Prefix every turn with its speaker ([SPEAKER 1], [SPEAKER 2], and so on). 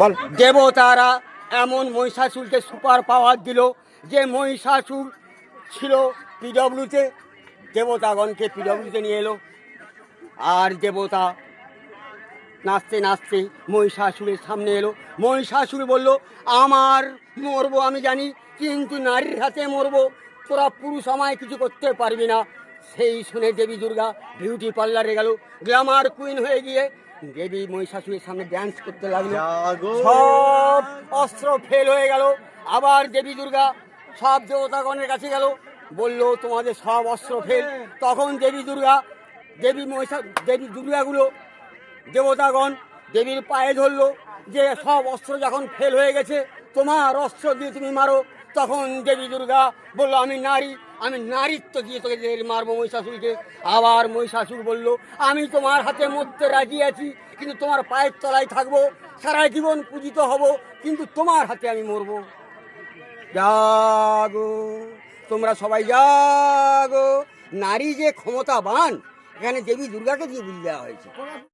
[SPEAKER 1] বল।
[SPEAKER 2] দেবতারা এমন মহিষাসুরকে super power দিল যে মহিষাসুর ছিল পিডব্লিউতে, দেবতাগণকে পিডব্লিউতে নিয়ে এলো। আর দেবতা নাচতে নাচতে মহিষাসুরের সামনে এলো। মহিষাসুর বলল, আমার মরবো আমি জানি, কিন্তু নারীর হাতে মরবো, তোরা পুরুষ আমায় কিছু করতে পারবি না। সেই শুনে দেবী দুর্গা বিউটি পার্লারে গেল, গ্ল্যামার কুইন হয়ে গিয়ে দেবী মহিষাসুরের সামনে ড্যান্স করতে লাগলো। সব অস্ত্র ফেল হয়ে গেল। আবার দেবী দুর্গা সব দেবতাগণের কাছে গেল, বলল তোমাদের সব অস্ত্র ফেল। তখন দেবী দুর্গাগুলো দেবতাগণ দেবীর পায়ে ধরলো যে সব অস্ত্র যখন ফেল হয়ে গেছে, তোমার অস্ত্র দিয়ে তুমি মারো। তখন দেবী দুর্গা বলল, আমি নারীত্ব দিয়ে তোকে মারবো মহিষাসুরকে। আবার মহিষাসুর বলল, আমি তোমার হাতে মরতে রাজি আছি, কিন্তু তোমার পায়ের তলায় থাকবো, সারা জীবন পূজিত হব, কিন্তু তোমার হাতে আমি মরবো। জাগো, তোমরা সবাই জাগো। নারী যে ক্ষমতাবান, এখানে দেবী দুর্গাকে দিয়ে বুঝিয়ে দেওয়া হয়েছে।